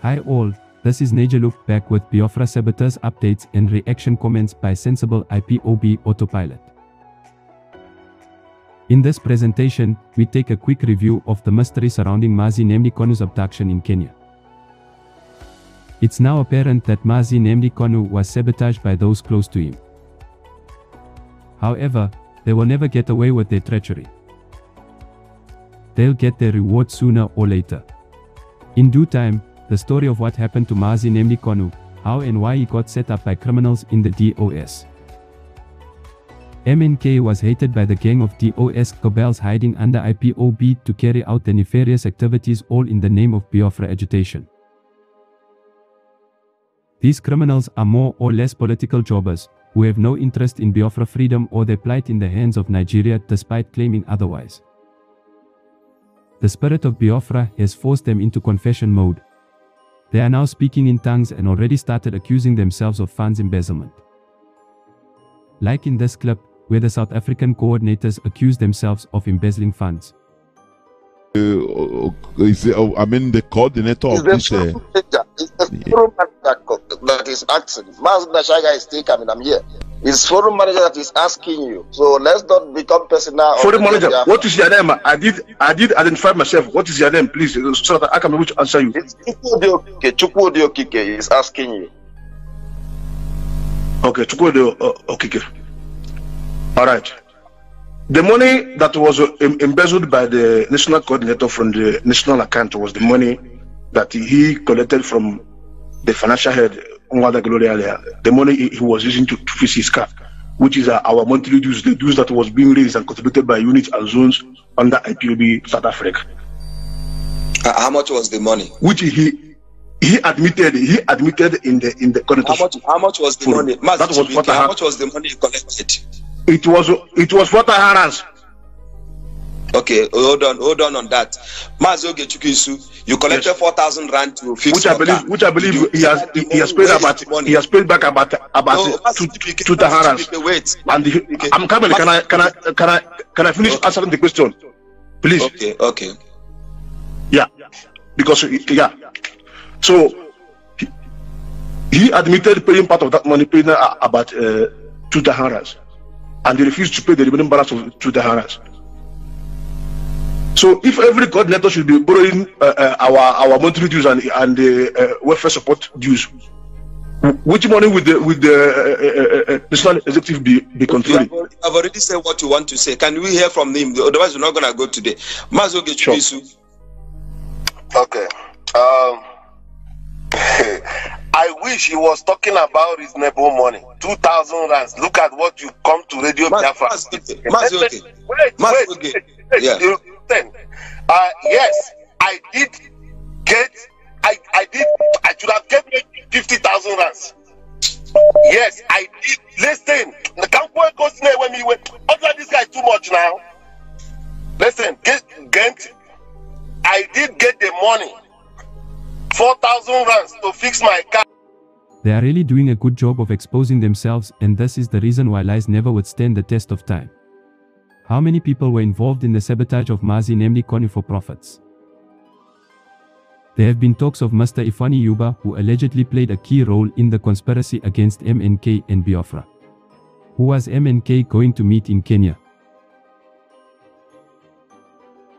Hi all, this is Naja Look back with Biafra saboteurs updates and reaction comments by Sensible IPOB Autopilot. In this presentation, we take a quick review of the mystery surrounding Mazi Konu's abduction in Kenya. It's now apparent that Mazi Konu was sabotaged by those close to him. However, they will never get away with their treachery. They'll get their reward sooner or later. In due time, the story of what happened to Mazi Konu, how and why he got set up by criminals in the DOS. MNK was hated by the gang of DOS cabals hiding under IPOB to carry out the nefarious activities, all in the name of Biafra agitation. These criminals are more or less political jobbers, who have no interest in Biafra freedom or their plight in the hands of Nigeria despite claiming otherwise. The spirit of Biafra has forced them into confession mode. They are now speaking in tongues and already started accusing themselves of funds embezzlement. Like in this clip, where the South African coordinators accuse themselves of embezzling funds. I mean, the coordinator of this... It's the forum manager that is asking. Mazi Uche is still coming, I'm here. It's forum manager that is asking you. So let's not become personal. Forum manager, what is your name? I did identify myself. What is your name, please, so that I can be able to answer you. It's Chukwudi Okike is asking you. Okay, Chukwudi Okike. All right. The money that was embezzled by the national coordinator from the national account was the money that he collected from the financial head, the money he was using to fix his car, which is our monthly dues, the dues that was being raised and contributed by units and zones under IPOB South Africa. How much was the money? Which he admitted in the coordinator. How much was the money? How much was the money he collected? It was 4,000 rands. Okay, hold on that. Mazi Uche, you collected 4,000 rand to fix which I believe he has paid back about 2,000 rands. Wait. And I'm coming. Can I finish answering the question, please? Okay. Yeah, because so he admitted paying part of that money, paying about 2,000 rands, and he refused to pay the remaining balance of 2,000 rands. So if every coordinator should be borrowing our monthly dues and the welfare support dues, which money would the national executive be controlling? I've already said what you want to say. Can we hear from him? Otherwise, we're not going to go today. Mazi Uche. Sure. Okay. I wish he was talking about reasonable money. 2,000 rands. Look at what you come to Radio Biafra. Wait. Yeah. Yes, I should have given 50,000 rands. Yes, I did. Listen, the campo goes there when we went. Under this guy too much now. Listen, I did get the money. 4,000 rands to fix my car. They are really doing a good job of exposing themselves, and this is the reason why lies never withstand the test of time. How many people were involved in the sabotage of Mazi Konu for profits? There have been talks of Mr. Ifani Yuba, who allegedly played a key role in the conspiracy against MNK and Biafra. Who was MNK going to meet in Kenya?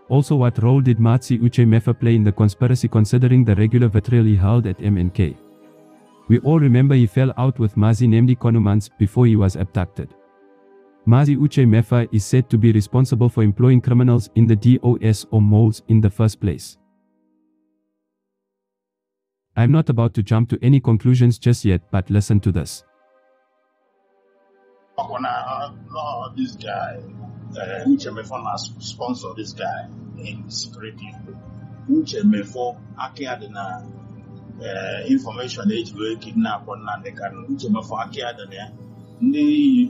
Also, what role did Mazi Uche Mefor play in the conspiracy, considering the regular vitriol he held at MNK? We all remember he fell out with Mazi Konu months before he was abducted. Mazi Uche Mefor is said to be responsible for employing criminals in the DOS or moles in the first place. I'm not about to jump to any conclusions just yet, but listen to this. This guy, Uche Mefor sponsor this guy in secretly. Uche Mefor, Akiadena information age will kidnap on Nandekan. Uche Mefor Akiadena. The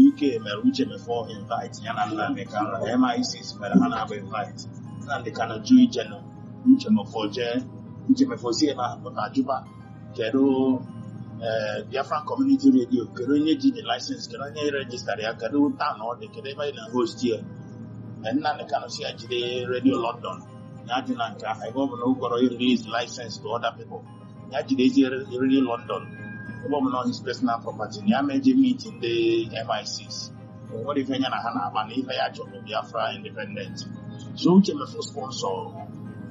UK mere Uche Mefor invite Yananda they can MI6 mere Hana invite and they can do general Uche Mefor see about Juba Kedo Biafran community radio Kedo the license Kedo register there Kedo town or the Kedeva in a host here and none they can see a radio London I governor who release license to other people. Really London. The governor his personal property. He made a meeting the MI6. What if any Hana if I actually Biafra independent? So Uche Mefor sponsor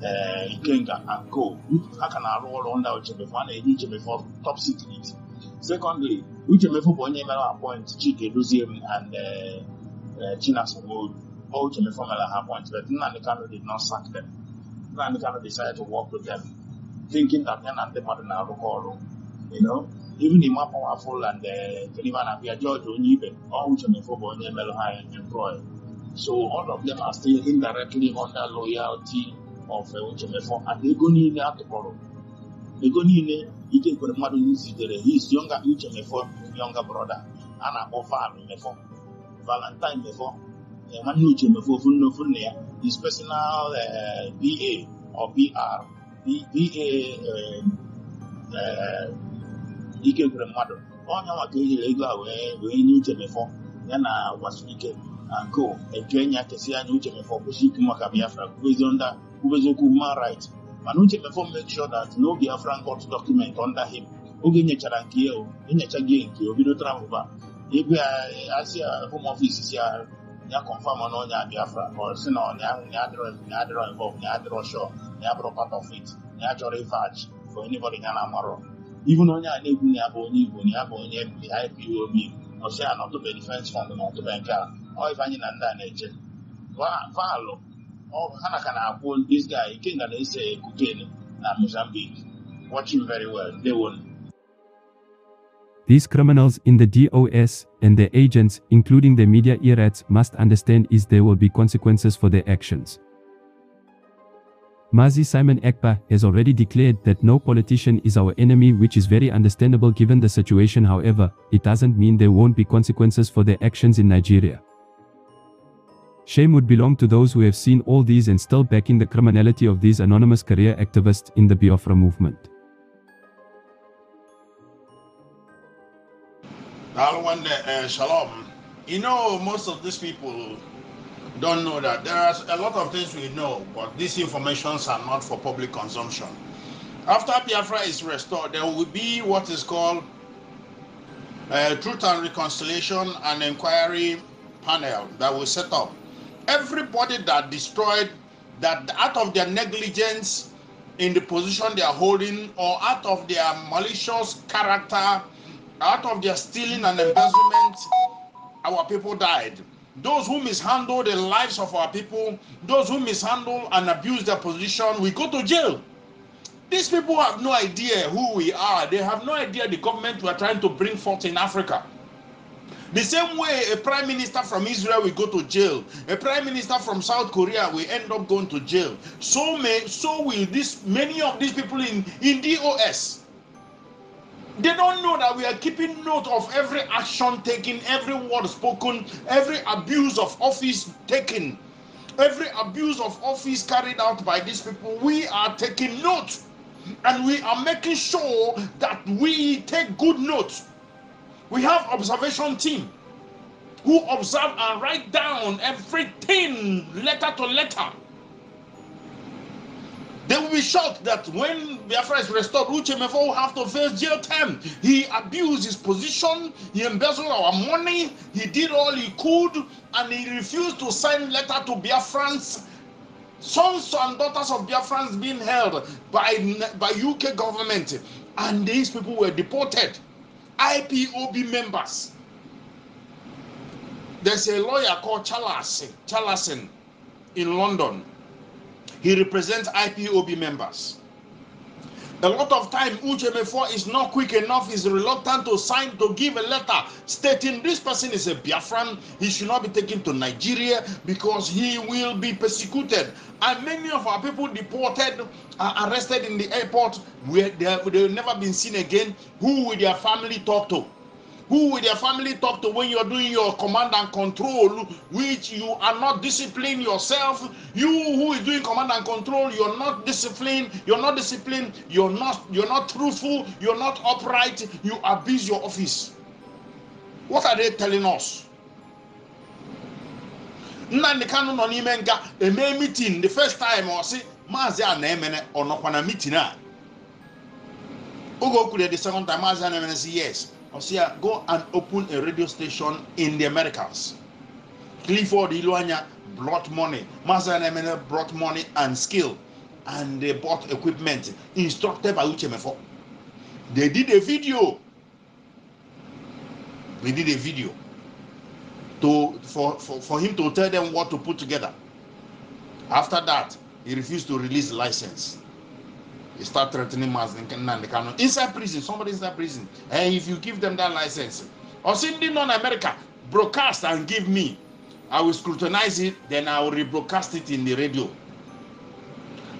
Ikenga and Co. How can I roll under Uche Mefor and Uche Mefor top secret? Secondly, Uche Mefor Bonyemela appoint Chike Luzium and China's Road. Uche Mefor appoint, but Nanikano did not sack them. Nanikano decided to work with them, thinking that then and the partner will you know, even the more powerful and the George Onibe, all Uche Mefor Bonyemela employed. So all of them are still indirectly under loyalty of Uche Mefor, and they go in there to follow. They go in there. He take the mother his younger Uche Mefor, younger brother, and Ofa Mefor, Valentine Mefor, Uche Mefor, his personal BA or BR, BA, he came to the mother. All now are going illegal where Uche Mefor, Yana was wicked and Co. A Kenya Kessia Uche Mefor, Kushikuma Biafra, who is under human rights. Uche Mefor make sure that no Biafran court document under him. Ogenye Charankio, in a Chagin, Obido Tramuba. If I see a home office here, ya confirm on Biafra, or Sino, Yadro involved, Yadro show, Yabro part of it, Yadro Fudge for anybody in Amaro. Even on Yabunia Boni, Bunia, the IPOB, or say not to be defense fund, not to banker, or if I need under nature. Valo. Oh, Hanakana won this guy, King and they say cocaine and Mozambique. Watch him very well. They won. These criminals in the DOS and their agents, including the media irats, must understand is there will be consequences for their actions. Mazi Simon Ekpa has already declared that no politician is our enemy, which is very understandable given the situation. However, it doesn't mean there won't be consequences for their actions in Nigeria. Shame would belong to those who have seen all these and still backing the criminality of these anonymous career activists in the Biafra movement. Shalom. You know, most of these people don't know that there are a lot of things we know, but these informations are not for public consumption. After Biafra is restored, there will be what is called Truth and Reconciliation and Inquiry Panel that will set up. Everybody that destroyed, that out of their negligence in the position they are holding, or out of their malicious character, out of their stealing and embezzlement, our people died. Those who mishandle the lives of our people, those who mishandle and abuse their position, we go to jail. These people have no idea who we are. They have no idea the government we are trying to bring forth in Africa. The same way a prime minister from Israel will go to jail, a prime minister from South Korea will end up going to jail. So will many of these people in DOS. They don't know that we are keeping note of every action taken, every word spoken, every abuse of office taken, every abuse of office carried out by these people. We are taking note, and we are making sure that we take good note. We have observation team who observe and write down everything letter to letter. They will be shocked that when Biafra is restored, Uche Mefor will have to face jail time. He abused his position, he embezzled our money, he did all he could, and he refused to sign letter to Biafrans, sons and daughters of Biafrans being held by UK government, and these people were deported. IPOB members. There's a lawyer called Chalasin in London. He represents IPOB members. A lot of time, Uche Mefor is not quick enough, is reluctant to give a letter stating this person is a Biafran, he should not be taken to Nigeria because he will be persecuted. And many of our people deported, arrested in the airport, where they've never been seen again. Who will their family talk to? Who will their family talk to when you're doing your command and control, which you are not disciplining yourself? You who is doing command and control, you're not disciplined, you're not truthful, you're not upright, you abuse your office. What are they telling us? Nandekano no nimenga a meeting the first time or see Mazi Anemene or Nokwana meeting. Ugo could the second time Mazi Anemene say yes. Or say go and open a radio station in the Americas. Clifford Iluanya brought money. Mazi Anemene brought money and skill. And they bought equipment instructed by Uche Mefor. They did a video. They did a video for him to tell them what to put together. After that, he refused to release the license. He started threatening Mazi Uche inside prison. Somebody inside prison. And if you give them that license, or sending on America, broadcast and give me, I will scrutinize it, then I will rebroadcast it in the radio.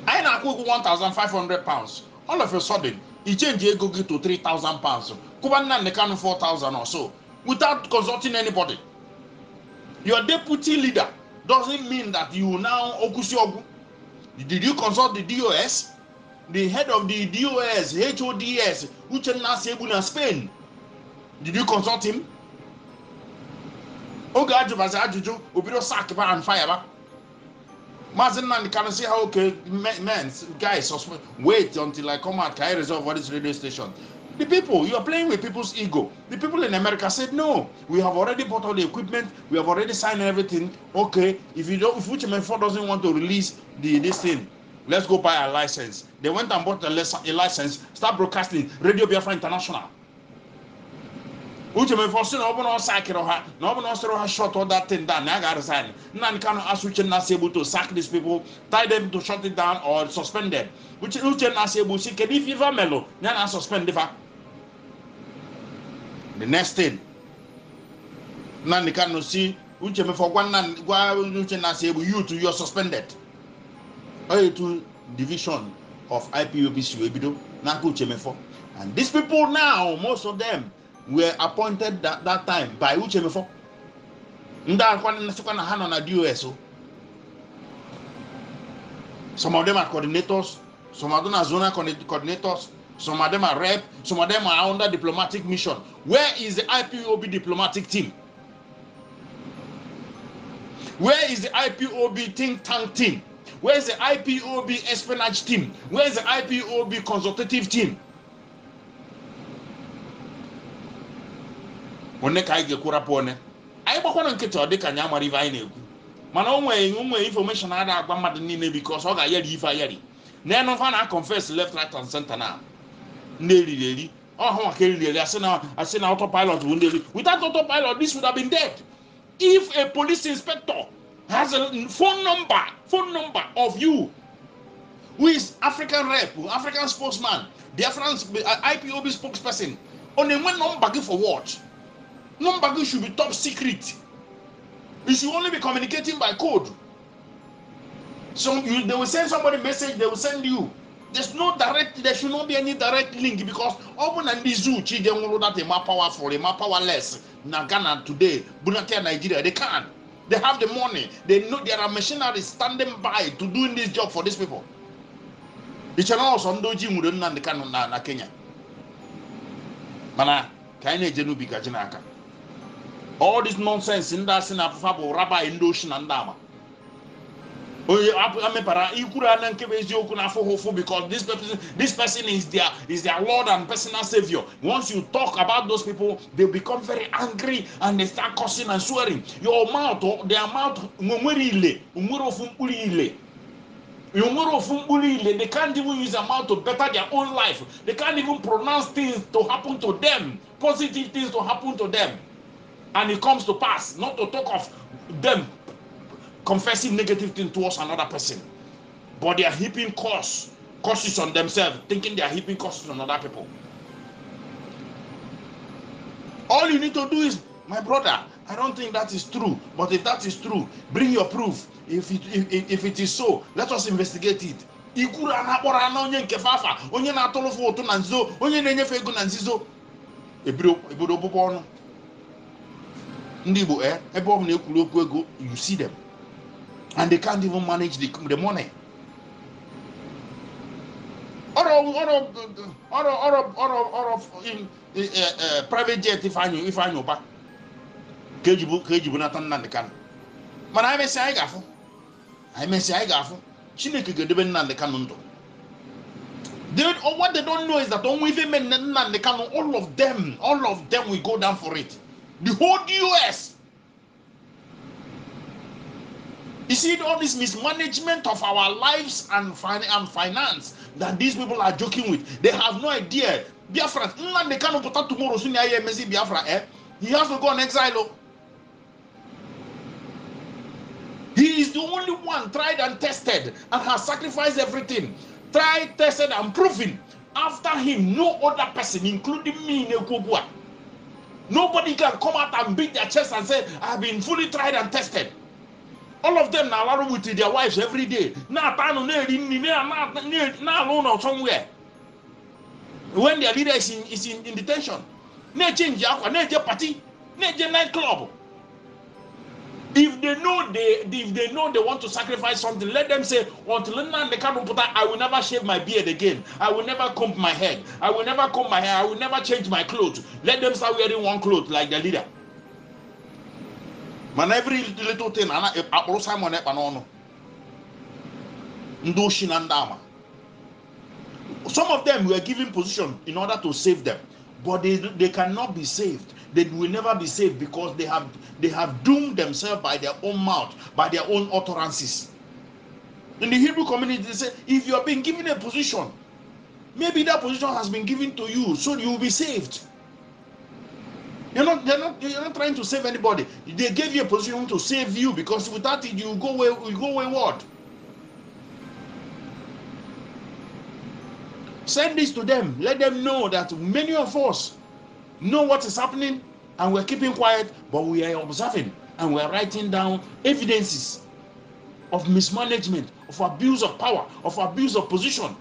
I now cook 1,500 pounds. All of a sudden, he changed the ego to 3,000 pounds. Kubanna Nekano 4,000 or so, without consulting anybody. Your deputy leader doesn't mean that you now okusiogu. Did you consult the DOS? The head of the DOS, HODS, Uche Mefor Spain. Did you consult him? Oga Ajubaza Ajuju, Obido sack and fire. Mazi Uche can say how okay, men, guys, wait until I come out. Can I resolve what is radio station? The people, you are playing with people's ego. The people in America said, no, we have already bought all the equipment, we have already signed everything. Okay, if Uche Mefor doesn't want to release this thing, let's go buy a license. They went and bought a license, start broadcasting Radio Biafra International. Uche Mefor said, no one sack it or her, no one shot all that thing down. I got to sign. None can ask Uche Mefor to sack these people, tie them to shut it down or suspend them. Uche Mefor say, can if you ever mellow, then I suspend the next thing. None can see Uche Mefor one Uche Mefor you to you're suspended. To division of IPOBC Webido, Naku Uche Mefor. And these people now, most of them were appointed that time by Uche Mefor. Some of them are coordinators, some of them are zonal coordinators, some of them are rep, some of them are under diplomatic mission. Where is the IPOB diplomatic team? Where is the IPOB think tank team? Where is the IPOB espionage team? Where is the IPOB consultative team? One kai ge kura pone. Ai ba kono nkete ode ka nya mari vai na eku. Mana onwe information ada agba madu niile because o ga yeri ifa yeri. Na eno fa na confess left right and center na. Neri. Oh ho ka eri asena autopilot wundeli. Without autopilot this would have been dead. If a police inspector has a phone number of you who is African rep, African spokesman, the IPOB spokesperson, on a one number for what? Number should be top secret. You should only be communicating by code. So they will send somebody a message, they will send you. There should not be any direct link because open and this zoo, they won't that more powerful, more powerless. Ghana today, Bunatia Nigeria, they can't. They have the money. They know there are machinery standing by to doing this job for these people. It's an awesome doji mudon the canon na Kenya. Mana, kaine jenu bikajinaka. All this nonsense in that sin afabo rabba in ocean and dama. Because this person is their Lord and personal Savior. Once you talk about those people, they become very angry and they start cursing and swearing. Your mouth, their mouth, they can't even use their mouth to better their own life. They can't even pronounce things to happen to them, positive things to happen to them. And it comes to pass, not to talk of them confessing negative things towards another person. But they are heaping curses on themselves, thinking they are heaping curses on other people. All you need to do is, my brother, I don't think that is true. But if that is true, bring your proof. If it is so, let us investigate it. You see them. And they can't even manage the money. Or private jet if I know back. Kejibu Nathan Nandekan. Man, I may say I gaffle. Chineke gedebe Nnamdi Kanu ndo. What they don't know is that all of them will go down for it. The whole US. You see all this mismanagement of our lives and finance that these people are joking with. They have no idea. Biafra, they cannot put out tomorrow. Soon Biafra, he has to go on exile. He is the only one tried and tested and has sacrificed everything. Tried, tested, and proven. After him, no other person, including me, nobody can come out and beat their chest and say, I have been fully tried and tested. All of them now are with their wives every day. Now alone or somewhere. When their leader is in detention. They change their party, their nightclub. If they know they want to sacrifice something, let them say, until they can't put I will never shave my beard again. I will never comb my head. I will never comb my hair. I will never change my clothes. Let them start wearing one clothes like the leader. Man, every little thing, some of them were given position in order to save them, but they cannot be saved. They will never be saved because they have doomed themselves by their own mouth, by their own utterances. In the Hebrew community, they say, if you are being given a position, maybe that position has been given to you, so you will be saved. You're not trying to save anybody. They gave you a position to save you, because without it you go wayward. Send this to them. Let them know that many of us know what is happening and we're keeping quiet, but we are observing and we're writing down evidences of mismanagement, of abuse of power, of abuse of position,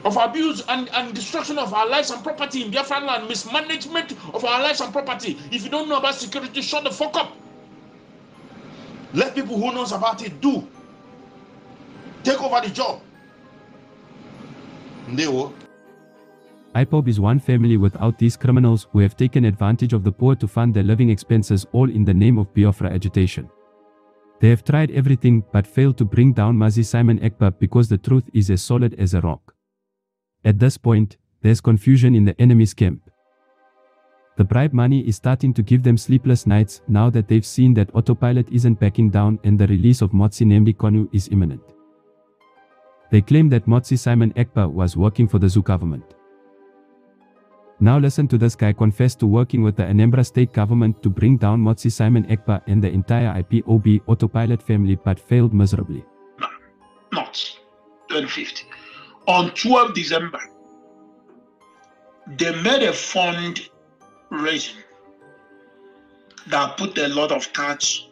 of abuse and destruction of our lives and property in Biafra land, mismanagement of our lives and property. If you don't know about security, shut the fuck up. Let people who knows about it do. Take over the job. IPOB is one family without these criminals who have taken advantage of the poor to fund their living expenses, all in the name of Biafra agitation. They have tried everything but failed to bring down Mazi Simon Ekpa because the truth is as solid as a rock. At this point, there's confusion in the enemy's camp. The bribe money is starting to give them sleepless nights now that they've seen that autopilot isn't backing down and the release of Motsi Nnamdi Kanu is imminent. They claim that Motsi Simon Ekpa was working for the Zoo government. Now listen to this guy confess to working with the Anambra state government to bring down Motsi Simon Ekpa and the entire IPOB autopilot family, but failed miserably. Not 2050. On 12 December, they made a fund raising that put a lot of cash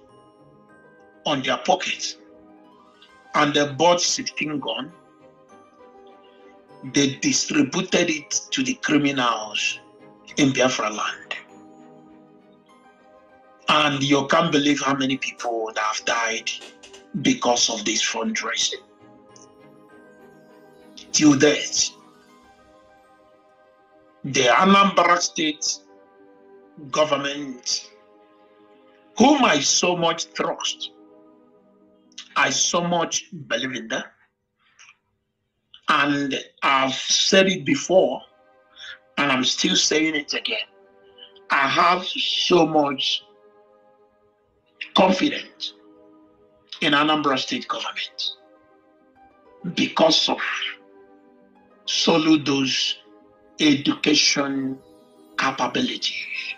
on their pockets, and they bought 16 guns. They distributed it to the criminals in Biafra land. And you can't believe how many people that have died because of this fundraising. Till date, the Anambra state government, whom I so much trust, I so much believe in them, and I've said it before, and I'm still saying it again. I have so much confidence in Anambra state government because of Soludo's education capabilities.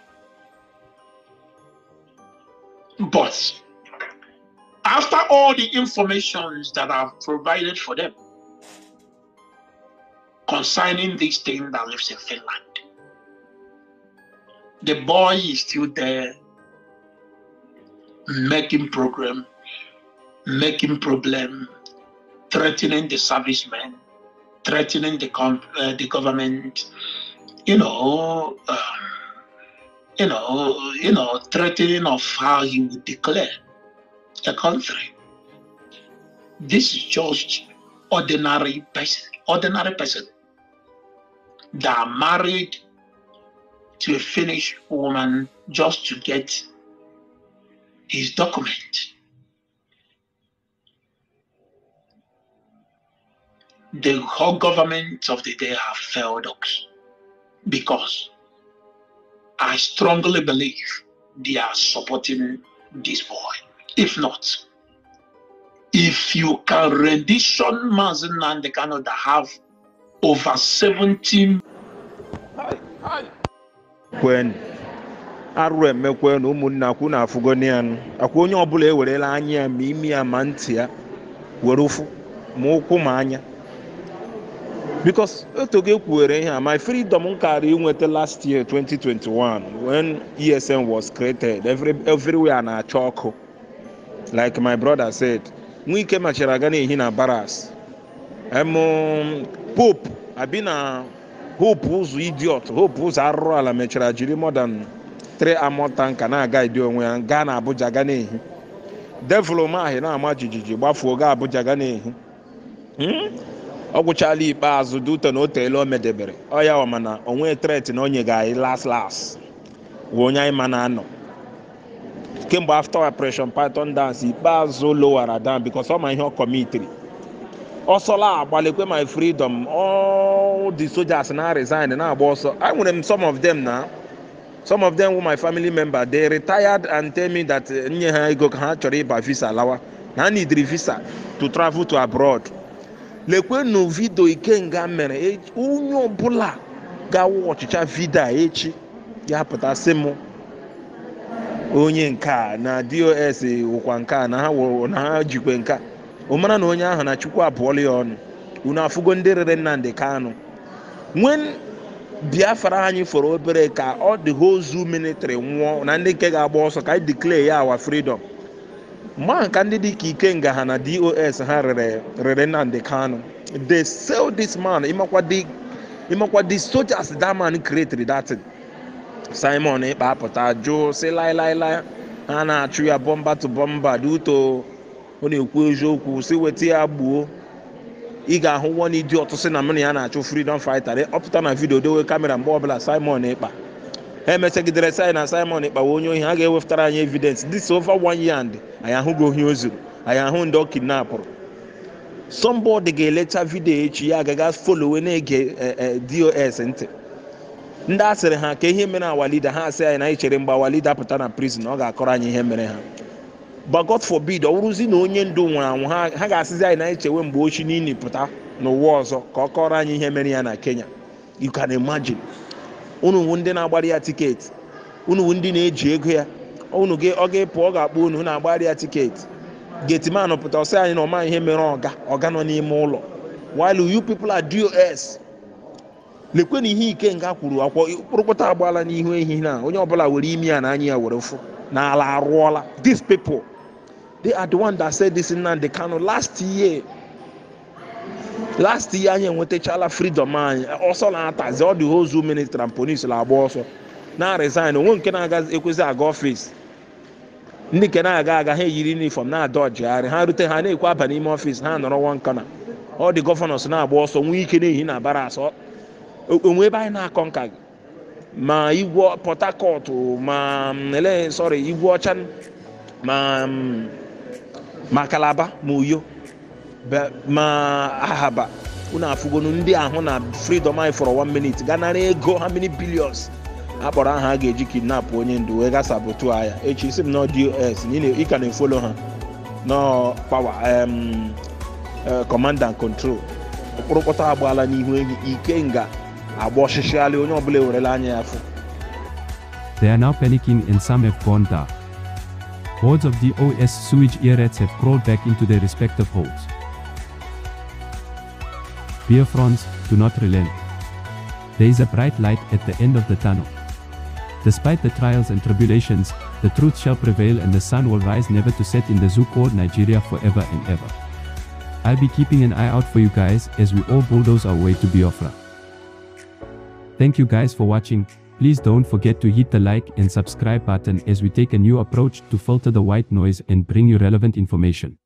But after all the information that I've provided for them concerning this thing that lives in Finland, the boy is still there, making problem, threatening the servicemen, threatening the government, threatening of how he would declare a country. This is just ordinary person that are married to a Finnish woman just to get his document. the whole government of the day have failed us, because I strongly believe they are supporting this boy. If not, if you can rendition Mazi Nnamdi Kanu that have over 17 when arụ emekwe na ụmụnna akwụ na afụgonian akwa onye ọbụla ewerela anya ya ma imi ya ma ntị ya were ụfụ ma ụkwụ ma anya, because otogo ekwuwere ihe my freedom nkara inweta last year 2021 when ESN was created, everywhere na-acha ọkụ. Like my brother said, Nwike machara aga na-ehi na baras Pope abi na Hope ụzọ idiot, Hope ụzọ arụrụ ala mechara jiri more than 3 armored tanker na-aga idi onwe ya gaa na Abuja ga na-ehi. Devil mahi na-ama jijiji gbafuo ga Abuja ga na-ehi. Ọ gwụchala ikpeazụ dute na o teele o medebere ọ ya mana onwe threat na onye ga-anyị last wee onye anyị ma na-anọ kemgbe after operation Python dance ikpeazụ lowara down because ọ ma ihe ọ committed. Ọsọla agbalekwe my freedom, all the soldiers na resign na agba ọsọ. I nwere some of them now. Some of them were my family member. They retired and tell me that nye ha ego ka ha chọrọ ịba visa lawa na need visa to travel to abroad. Lekwe no video ikenga mere onye ọbụla ga-awụ ọchịcha vida echi ya pụta sị mụ onye nka na DOS wụkwa nka na ha jikwe nka o mara na onye ahụ na Chukwu abụọla ya ọnụ. Unu afụgo ndị rere Nnamdi Kanu when Biafra anyị fọrọ obere ka ọ the whole zoo military nwụọ na ndị nke ga-agba ọsọ ka anyị declare ya our freedom. Ma nka ndị dị ka Ikenga ha na DOS ha rere Nnamdi Kanu, they sell this man. Imakwa the soldiers that man created that thing. Simon Ekpa apụta jụ sị lai ha na-achụ ya bomba to bomba duto ọ na-ekwu eziokwu si weta ya gbuo. Ị ga-ahụ one idiot sị na mụ na ya na-achụ freedom fighter ọpụta na video dewe kamera mgbe ọbụla Simon Ekpa ha emechagidere sai na Simon Ekpa onye ohi ha ga-ewepụtara anyị evidence this over 1 year and anyị ahụghị ohi o zuru, anyị ahụ ndị ọ kidnapụrụ. Somebody ga-elecha video echi ya agaga follow na-ege DOS ntị. Ndị asịrị ha ka ihe mere awa leader ha asị anyị na anyị chere mgbe awa leader pụta na prison ọ ga-akọrọ anyị ihe mere ha. But God forbid ọ wụrụzi na onye ndu nwụrụ anwụ ha ga-asịzi anyị na anyị chewe mgbe ochi niile pụta n'ụwa ọzọ ka ọ kọrọ anyị ihe mere ya na Kenya. You can imagine. Unu ndị na-agbara ya tiketi, unu ndị na-eji ego ya, unu ọ ga-epụ ọ ga-akpọ unu na-agbara ya tiketi. Getiman pụta ọsị anyị na ọma ihe mere ọga nọ n'ime ụlọ while you people are DOS. Lekwe na ihe Ikenga kwuru akwọ kpụrụkpụta agbaala n'ihu ehi na onye ọbụla were imi ya na anya ya were fụ na ala arụọla. These people, they are the one that said this in Nnamdi Kanu last year anyị enwetachala freedom anyị ọsọ na-atazi ọ dị whole zoo ministry and police na-agba ọsọ na resign. Onwe nke na-aga ekwezi aga ọfịs, ndị nke na-aga ha eyiri uniform na-adọjigharị ha rute ha na-ekwe aba n'ime ọfịs ha nọrọ one corner. Ọ dị gọvanọs na-agba ọsọ nwee ike na-ehi na baras onwe ebe anyị na-akọ nka gị ma igwe Port Harcourt ma igwe ọcha ma Calabar ma Uyo ma Ahaba. Unu afụgonu ndị ahụ na freedom anyị for 1 minute ga nara ego how many billions akpọrọ aha a ga-eji kidnap onye ndu wee ga sabotu agha echi isi m na DOS ị ka na-efolo ha no power command and control. Okpụrụkpọta agbaala n'ihu enyi Ikenga agba ọchịchịalị onye ọbụla ewerela anya ya afọ. They are now panicking and some have gone dark. Hordes of DOS sewage ear rats have crawled back into their respective holes. Biafrans, do not relent. There is a bright light at the end of the tunnel. Despite the trials and tribulations, the truth shall prevail and the sun will rise never to set in the zoo called Nigeria forever and ever. I'll be keeping an eye out for you guys as we all bulldoze our way to Biafra. Thank you guys for watching. Please don't forget to hit the like and subscribe button as we take a new approach to filter the white noise and bring you relevant information.